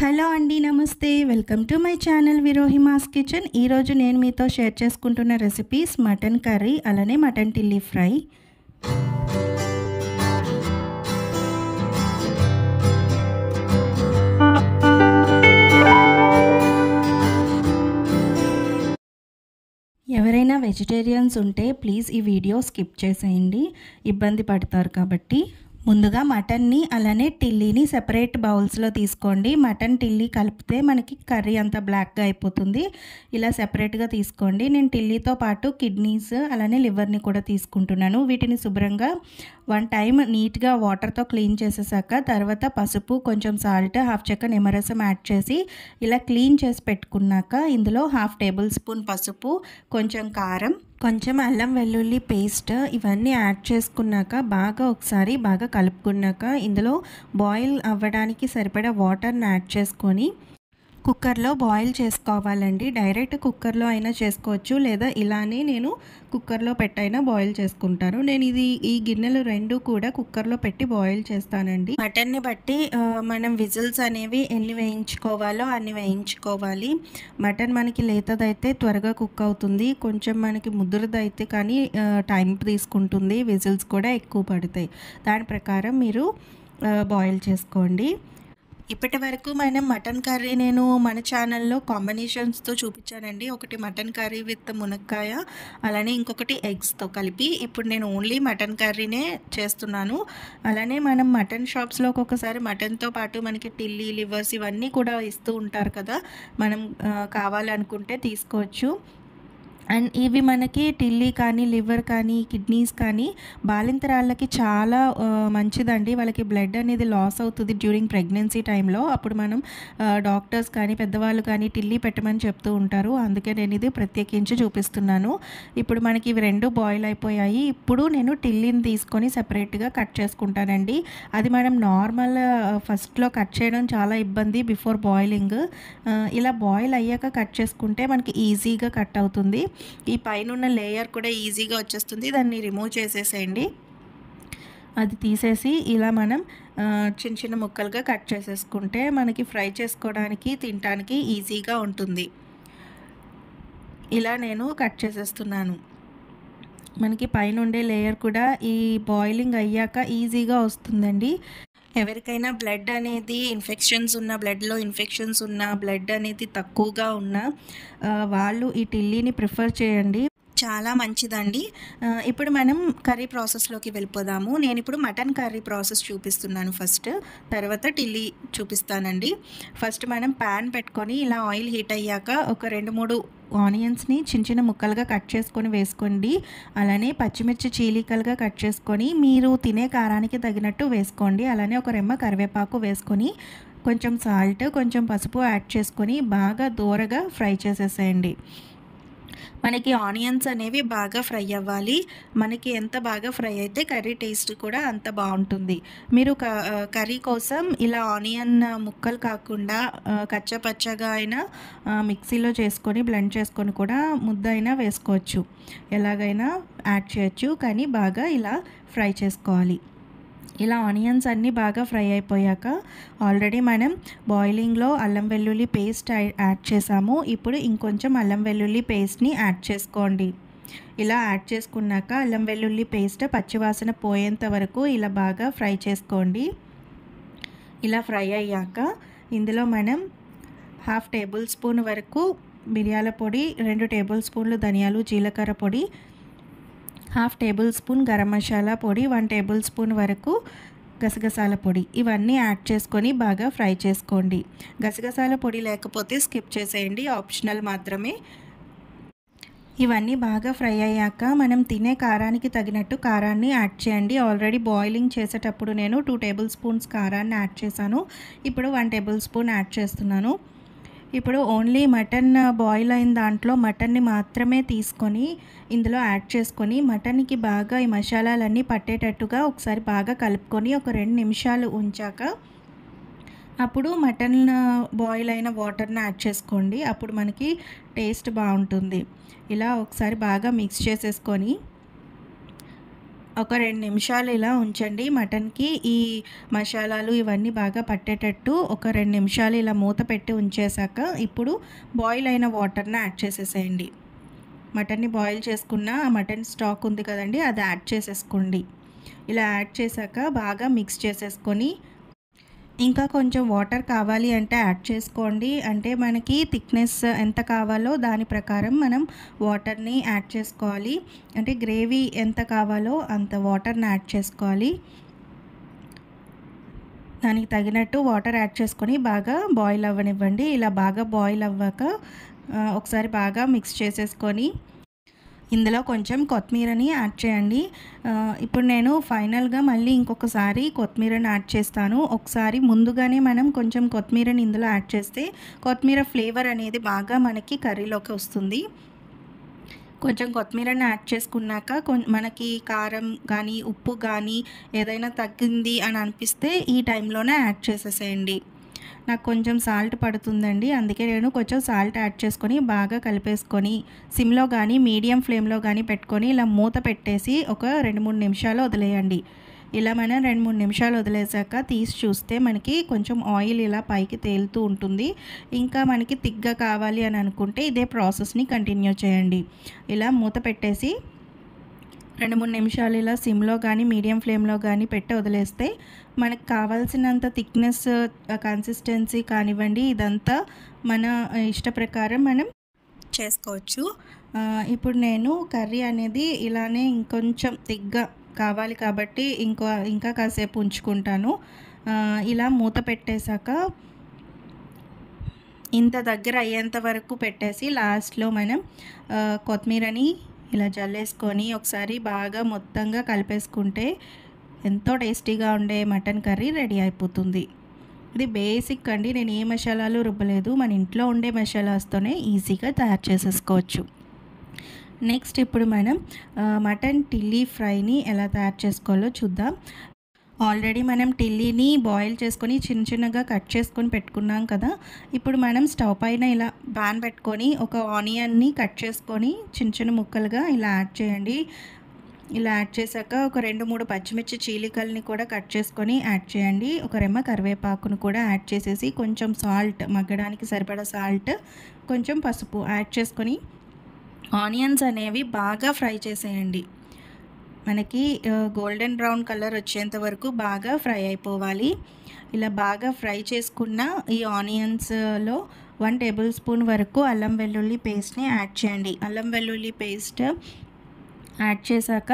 Hello అండి, నమస్తే. Welcome to my channel విరోహిమాస్ కిచెన్. ఈరోజు నేను మీతో షేర్ చేసుకుంటున్న రెసిపీస్ మటన్ కర్రీ, అలానే మటన్ టిల్లీ ఫ్రై. ఎవరైనా వెజిటేరియన్స్ ఉంటే ప్లీజ్ ఈ వీడియో స్కిప్ చేసేయండి, ఇబ్బంది పడతారు కాబట్టి. ముందుగా మటన్ని అలానే టిల్లీని సెపరేట్ బౌల్స్లో తీసుకోండి. మటన్ టిల్లీ కలిపితే మనకి కర్రీ అంతా బ్లాక్గా అయిపోతుంది. ఇలా సెపరేట్గా తీసుకోండి. నేను టిల్లీతో పాటు కిడ్నీస్ అలానే లివర్ని కూడా తీసుకుంటున్నాను. వీటిని శుభ్రంగా 1 టైం నీట్గా వాటర్తో క్లీన్ చేసేసాక తర్వాత పసుపు, కొంచెం సాల్ట్, 1/2 చెక్క నిమ్మరసం యాడ్ చేసి ఇలా క్లీన్ చేసి పెట్టుకున్నాక ఇందులో 1/2 టేబుల్ స్పూన్ పసుపు, కొంచెం కారం, కొంచెం అల్లం వెల్లుల్లి పేస్ట్ ఇవన్నీ యాడ్ చేసుకున్నాక ఒకసారి బాగా కలుపుకున్నాక ఇందులో బాయిల్ అవ్వడానికి సరిపడా వాటర్ని యాడ్ చేసుకొని కుక్కర్లో బాయిల్ చేసుకోవాలండి. డైరెక్ట్ కుక్కర్లో అయినా చేసుకోవచ్చు, లేదా ఇలానే నేను కుక్కర్లో పెట్టైనా బాయిల్ చేసుకుంటాను. నేను ఈ గిన్నెలు 2 కూడా కుక్కర్లో పెట్టి బాయిల్ చేస్తానండి. మటన్ని బట్టి మనం విజిల్స్ అనేవి ఎన్ని వేయించుకోవాలో అన్ని వేయించుకోవాలి. మటన్ మనకి లేతదైతే త్వరగా కుక్ అవుతుంది, కొంచెం మనకి ముదురుదైతే కానీ టైం తీసుకుంటుంది, విజిల్స్ కూడా ఎక్కువ పడతాయి. దాని ప్రకారం మీరు బాయిల్ చేసుకోండి. ఇప్పటి వరకు మనం మటన్ కర్రీ నేను మన ఛానల్లో కాంబినేషన్స్తో చూపించానండి. ఒకటి మటన్ కర్రీ విత్ మునక్కాయ, అలానే ఇంకొకటి ఎగ్స్తో కలిపి. ఇప్పుడు నేను ఓన్లీ మటన్ కర్రీనే చేస్తున్నాను. అలానే మనం మటన్ షాప్స్లో ఒక్కొక్కసారి మటన్తో పాటు మనకి టిల్లీ, లివర్స్ ఇవన్నీ కూడా ఇస్తూ ఉంటారు కదా, మనం కావాలనుకుంటే తీసుకోవచ్చు. అండ్ ఇవి మనకి టిల్లీ కానీ, లివర్ కానీ, కిడ్నీస్ కానీ బాలింతరాళ్ళకి చాలా మంచిదండి. వాళ్ళకి బ్లడ్ అనేది లాస్ అవుతుంది డ్యూరింగ్ ప్రెగ్నెన్సీ టైంలో. అప్పుడు మనం డాక్టర్స్ కానీ, పెద్దవాళ్ళు కానీ టిల్లీ పెట్టమని చెప్తూ ఉంటారు. అందుకే నేను ఇది ప్రత్యేకించి చూపిస్తున్నాను. ఇప్పుడు మనకి ఇవి 2 బాయిల్ అయిపోయాయి. ఇప్పుడు నేను టిల్లీని తీసుకొని సెపరేట్గా కట్ చేసుకుంటానండి. అది మనం నార్మల్ ఫస్ట్లో కట్ చేయడం చాలా ఇబ్బంది బిఫోర్ బాయిలింగ్. ఇలా బాయిల్ అయ్యాక కట్ చేసుకుంటే మనకి ఈజీగా కట్ అవుతుంది. ఈ పైన ఉన్న లేయర్ కూడా ఈజీగా వచ్చేస్తుంది. దాన్ని రిమూవ్ చేసేసేయండి. అది తీసేసి ఇలా మనం చిన్న చిన్న ముక్కలుగా కట్ చేసేసుకుంటే మనకి ఫ్రై చేసుకోవడానికి, తినడానికి ఈజీగా ఉంటుంది. ఇలా నేను కట్ చేసేస్తున్నాను. మనకి పైన ఉండే లేయర్ కూడా ఈ బాయిలింగ్ అయ్యాక ఈజీగా వస్తుందండి. ఎవరికైనా బ్లడ్ అనేది బ్లడ్లో ఇన్ఫెక్షన్స్ ఉన్న, బ్లడ్ అనేది తక్కువగా ఉన్న వాళ్ళు ఈ టిల్లీని ప్రిఫర్ చేయండి, చాలా మంచిదండి. ఇప్పుడు మనం కర్రీ ప్రాసెస్లోకి వెళ్ళిపోదాము. నేను ఇప్పుడు మటన్ కర్రీ ప్రాసెస్ చూపిస్తున్నాను ఫస్ట్, తర్వాత టిల్లీ చూపిస్తానండి. ఫస్ట్ మనం ప్యాన్ పెట్టుకొని ఇలా ఆయిల్ హీట్ అయ్యాక ఒక 2-3 ఆనియన్స్ని చిన్న చిన్న ముక్కలుగా కట్ చేసుకొని వేసుకోండి. అలానే పచ్చిమిర్చి చీలికలుగా కట్ చేసుకొని మీరు తినే కారానికి తగినట్టు వేసుకోండి. అలానే ఒక రెమ్మ కరివేపాకు వేసుకొని కొంచెం సాల్ట్, కొంచెం పసుపు యాడ్ చేసుకొని బాగా దూరగా ఫ్రై చేసేసేయండి. మనకి ఆనియన్స్ అనేవి బాగా ఫ్రై అవ్వాలి. మనకి ఎంత బాగా ఫ్రై అయితే కర్రీ టేస్ట్ కూడా అంత బాగుంటుంది. మీరు కర్రీ కోసం ఇలా ఆనియన్ ముక్కలు కాకుండా కచ్చపచ్చగా అయినా మిక్సీలో చేసుకొని బ్లెండ్ చేసుకొని కూడా ముద్ద అయినా వేసుకోవచ్చు, ఎలాగైనా యాడ్ చేయొచ్చు. కానీ బాగా ఇలా ఫ్రై చేసుకోవాలి. ఇలా ఆనియన్స్ అన్నీ బాగా ఫ్రై అయిపోయాక ఆల్రెడీ మనం బాయిలింగ్లో అల్లం వెల్లుల్లి పేస్ట్ యాడ్ చేసాము. ఇప్పుడు ఇంకొంచెం అల్లం వెల్లుల్లి పేస్ట్ని యాడ్ చేసుకోండి. ఇలా యాడ్ చేసుకున్నాక అల్లం వెల్లుల్లి పేస్ట్ పచ్చివాసన పోయేంత వరకు ఇలా బాగా ఫ్రై చేసుకోండి. ఇలా ఫ్రై అయ్యాక ఇందులో మనం 1/2 టేబుల్ స్పూన్ వరకు మిరియాల పొడి, 2 టేబుల్ స్పూన్లు ధనియాలు జీలకర్ర పొడి, 1/2 టేబుల్ స్పూన్ గరం మసాలా పొడి, 1 టేబుల్ స్పూన్ వరకు గసగసాల పొడి ఇవన్నీ యాడ్ చేసుకొని బాగా ఫ్రై చేసుకోండి. గసగసాల పొడి లేకపోతే స్కిప్ చేసేయండి, ఆప్షనల్ మాత్రమే. ఇవన్నీ బాగా ఫ్రై అయ్యాక మనం తినే కారానికి తగినట్టు కారాన్ని యాడ్ చేయండి. ఆల్రెడీ బాయిలింగ్ చేసేటప్పుడు నేను 2 టేబుల్ స్పూన్స్ కారాన్ని యాడ్ చేశాను. ఇప్పుడు 1 టేబుల్ స్పూన్ యాడ్ చేస్తున్నాను. ఇప్పుడు ఓన్లీ మటన్ బాయిల్ అయిన దాంట్లో మటన్ని మాత్రమే తీసుకొని ఇందులో యాడ్ చేసుకొని మటన్కి బాగా ఈ మసాలాలన్నీ పట్టేటట్టుగా ఒకసారి బాగా కలుపుకొని ఒక 2 నిమిషాలు ఉంచాక అప్పుడు మటన్ బాయిల్ అయిన వాటర్ని యాడ్ చేసుకోండి. అప్పుడు మనకి టేస్ట్ బాగుంటుంది. ఇలా ఒకసారి బాగా మిక్స్ చేసేసుకొని ఒక 2 నిమిషాలు ఇలా ఉంచండి. మటన్‌కి ఈ మసాలాలు ఇవన్నీ బాగా పట్టేటట్టు ఒక 2 నిమిషాలు ఇలా మూత పెట్టి ఉంచేశాక, ఇప్పుడు బాయిల్ అయిన వాటర్‌ని యాడ్ చేసేసేయండి. మటన్‌ని బాయిల్ చేసుకున్న ఆ మటన్ స్టాక్ ఉంది కదండీ! అది యాడ్ చేసేసుకోండి. ఇలా యాడ్ చేశాక బాగా మిక్స్ చేసేసుకొని, ఇంకా కొంచెం వాటర్ కావాలి అంటే యాడ్ చేసుకోండి. అంటే మనకి థిక్‌నెస్ ఎంత కావాలో దాని ప్రకారం మనం వాటర్‌ని యాడ్ చేసుకోవాలి. అంటే గ్రేవీ ఎంత కావాలో అంత వాటర్‌ని యాడ్ చేసుకోవాలి. దానికి తగినట్టు వాటర్ యాడ్ చేసుకొని బాగా బాయిల్ అవ్వనివ్వండి. ఇలా బాగా బాయిల్ అవ్వాక ఒకసారి బాగా మిక్స్ చేసేసుకొని ఇందులో కొంచెం కొత్తిమీరని యాడ్ చేయండి. ఇప్పుడు నేను ఫైనల్‌గా మళ్ళీ ఇంకొకసారి కొత్తిమీరని యాడ్ చేస్తాను. ఒకసారి ముందుగానే మనం కొంచెం కొత్తిమీరని ఇందులో యాడ్ చేస్తే కొత్తిమీర ఫ్లేవర్ అనేది బాగా మనకి కర్రీలోకి వస్తుంది. కొంచెం కొత్తిమీరని యాడ్ చేసుకున్నాక మనకి కారం కానీ, ఉప్పు కానీ ఏదైనా తగ్గింది అని అనిపిస్తే ఈ టైంలోనే యాడ్ చేసేసేయండి. నాకు కొంచెం సాల్ట్ పడుతుందండి. అందుకే నేను కొంచెం సాల్ట్ యాడ్ చేసుకొని బాగా కలిపేసుకొని సిమ్‌లో గానీ, మీడియం ఫ్లేమ్‌లో గానీ పెట్టుకొని ఇలా మూత పెట్టేసి ఒక 2, 3 నిమిషాలు వదిలేయండి. ఇలా మనం 2, 3 నిమిషాలు వదిలేసాక తీసి చూస్తే మనకి కొంచెం ఆయిల్ ఇలా పైకి తేలుతూ ఉంటుంది. ఇంకా మనకి థిక్‌గా కావాలి అని అనుకుంటే ఇదే ప్రాసెస్‌ని కంటిన్యూ చేయండి. ఇలా మూత పెట్టేసి 2, 3 నిమిషాలు ఇలా సిమ్‌లో గానీ, మీడియం ఫ్లేమ్‌లో గానీ పెట్టి వదిలేస్తే మనకు కావాల్సినంత థిక్‌నెస్ కన్సిస్టెన్సీ కానివ్వండి, ఇదంతా మన ఇష్ట ప్రకారం మనం చేసుకోవచ్చు. ఇప్పుడు నేను కర్రీ అనేది ఇలానే ఇంకొంచెం థిక్‌గా కావాలి కాబట్టి ఇంకా కాసేపు ఉంచుకుంటాను. ఇలా మూత పెట్టేశాక ఇంత దగ్గర అయ్యేంత వరకు పెట్టేసి లాస్ట్‌లో మనం కొత్తిమీరని ఇలా జల్లేసుకొని ఒకసారి బాగా మొత్తంగా కలిపేసుకుంటే ఎంతో టేస్టీగా ఉండే మటన్ కర్రీ రెడీ అయిపోతుంది. ఇది బేసిక్ అండి. నేను ఏ మసాలాలు రుబ్బలేదు. మన ఇంట్లో ఉండే మసాలాస్తోనే ఈజీగా తయారు చేసేసుకోవచ్చు. నెక్స్ట్ ఇప్పుడు మనం మటన్ టిల్లీ ఫ్రైని ఎలా తయారు చేసుకోవాలో చూద్దాం. ఆల్రెడీ మనం టిల్లీని బాయిల్ చేసుకొని చిన్న చిన్నగా కట్ చేసుకొని పెట్టుకున్నాం కదా. ఇప్పుడు మనం స్టవ్ పైన ఇలా పాన్ పెట్టుకొని ఒక ఆనియన్ని కట్ చేసుకొని చిన్న చిన్న ముక్కలుగా ఇలా యాడ్ చేయండి. ఇలా యాడ్ చేశాక ఒక 2, 3 పచ్చిమిర్చి చీలికల్ని కూడా కట్ చేసుకొని యాడ్ చేయండి. ఒక రెమ్మ కరివేపాకును కూడా యాడ్ చేసేసి కొంచెం సాల్ట్, మగ్గడానికి సరిపడా సాల్ట్, కొంచెం పసుపు యాడ్ చేసుకొని ఆనియన్స్ అనేవి బాగా ఫ్రై చేసేయండి. మనకి గోల్డెన్ బ్రౌన్ కలర్ వచ్చేంత వరకు బాగా ఫ్రై అయిపోవాలి. ఇలా బాగా ఫ్రై చేసుకున్న ఈ ఆనియన్స్‌లో 1 టేబుల్ స్పూన్ వరకు అల్లం వెల్లుల్లి పేస్ట్‌ని యాడ్ చేయండి. అల్లం వెల్లుల్లి పేస్ట్ యాడ్ చేశాక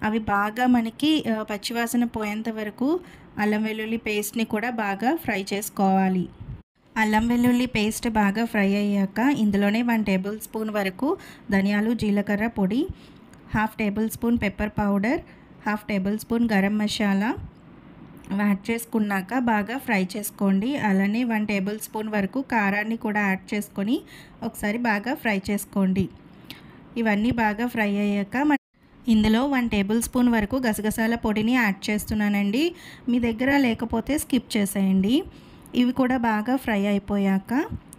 అవి బాగా మనకి పచ్చివాసన పోయేంత వరకు అల్లం వెల్లుల్లి పేస్ట్‌ని కూడా బాగా ఫ్రై చేసుకోవాలి. అల్లం వెల్లుల్లి పేస్ట్ బాగా ఫ్రై అయ్యాక ఇందులోనే 1 టేబుల్ స్పూన్ వరకు ధనియాలు, జీలకర్ర పొడి, 1/2 table spoon pepper powder, 1/2 table spoon garam masala add చేసుకున్నాక బాగా ఫ్రై చేసుకోండి. అలానే 1 టేబుల్ స్పూన్ వరకు కారాన్ని కూడా యాడ్ చేసుకొని ఒకసారి బాగా ఫ్రై చేసుకోండి. ఇవన్నీ బాగా ఫ్రై అయ్యాక ఇందులో 1 టేబుల్ స్పూన్ వరకు గసగసాల పొడిని యాడ్ చేస్తున్నానండి. మీ దగ్గర లేకపోతే స్కిప్ చేసేయండి. ఇవి కూడా బాగా ఫ్రై అయిపోయాక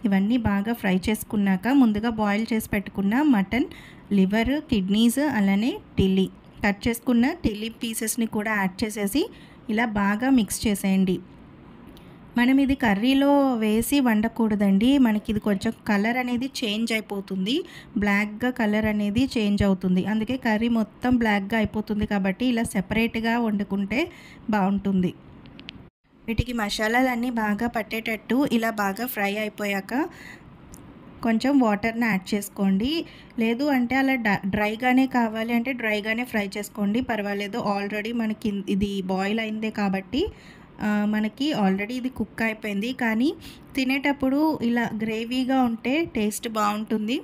ఇవన్నీ బాగా ఫ్రై చేసుకున్నాక ముందుగా బాయిల్ చేసి పెట్టుకున్న మటన్ లివర్, కిడ్నీస్ అలానే టిల్లీ కట్ చేసుకున్న టిల్లీ పీసెస్ని కూడా యాడ్ చేసేసి ఇలా బాగా మిక్స్ చేసేయండి. మనం ఇది కర్రీలో వేసి వండకూడదండి. మనకి ఇది కొంచెం కలర్ అనేది చేంజ్ అయిపోతుంది. బ్లాక్‌గా కలర్ అనేది చేంజ్ అవుతుంది. అందుకే కర్రీ మొత్తం బ్లాక్‌గా అయిపోతుంది కాబట్టి ఇలా సెపరేట్‌గా వండుకుంటే బాగుంటుంది. వీటికి మసాలాలన్నీ బాగా పట్టేటట్టు ఇలా బాగా ఫ్రై అయిపోయాక కొంచెం వాటర్ని యాడ్ చేసుకోండి. లేదు అంటే అలా డ్రైగానే కావాలి అంటే డ్రైగానే ఫ్రై చేసుకోండి, పర్వాలేదు. ఆల్రెడీ మనకి ఇది బాయిల్ అయిందే కాబట్టి మనకి ఆల్రెడీ ఇది కుక్ అయిపోయింది. కానీ తినేటప్పుడు ఇలా గ్రేవీగా ఉంటే టేస్ట్ బాగుంటుంది.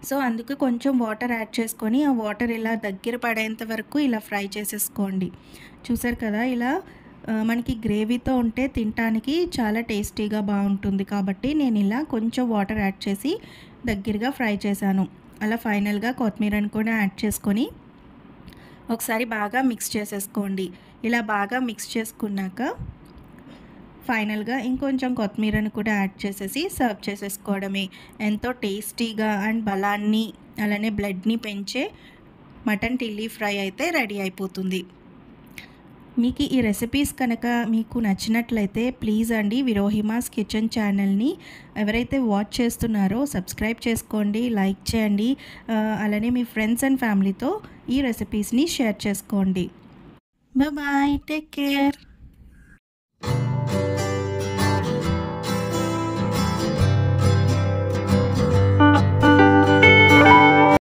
సో అందుకు కొంచెం వాటర్ యాడ్ చేసుకొని ఆ వాటర్ ఇలా దగ్గర పడేంత వరకు ఇలా ఫ్రై చేసేసుకోండి. చూసారు కదా, ఇలా మనకి గ్రేవీతో ఉంటే తినటానికి చాలా టేస్టీగా బాగుంటుంది. కాబట్టి నేను ఇలా కొంచెం వాటర్ యాడ్ చేసి దగ్గరగా ఫ్రై చేశాను. అలా ఫైనల్గా కొత్తిమీరని కూడా యాడ్ చేసుకొని ఒకసారి బాగా మిక్స్ చేసేసుకోండి. ఇలా బాగా మిక్స్ చేసుకున్నాక ఫైనల్గా ఇంకొంచెం కొత్తిమీరని కూడా యాడ్ చేసేసి సర్వ్ చేసేసుకోవడమే. ఎంతో టేస్టీగా అండ్ బలాన్ని అలానే బ్లడ్ని పెంచే మటన్ టిల్లీ ఫ్రై అయితే రెడీ అయిపోతుంది. మీకు ఈ రెసిపీస్ కనుక మీకు నచ్చినట్లయితే ప్లీజ్ అండి విరోహిమాస్ కిచెన్ ఛానల్ని ఎవరైతే వాచ్ చేస్తున్నారో సబ్స్క్రైబ్ చేసుకోండి, లైక్ చేయండి, అలానే మీ ఫ్రెండ్స్ అండ్ ఫ్యామిలీతో ఈ రెసిపీస్ని షేర్ చేసుకోండి. Bye, take care.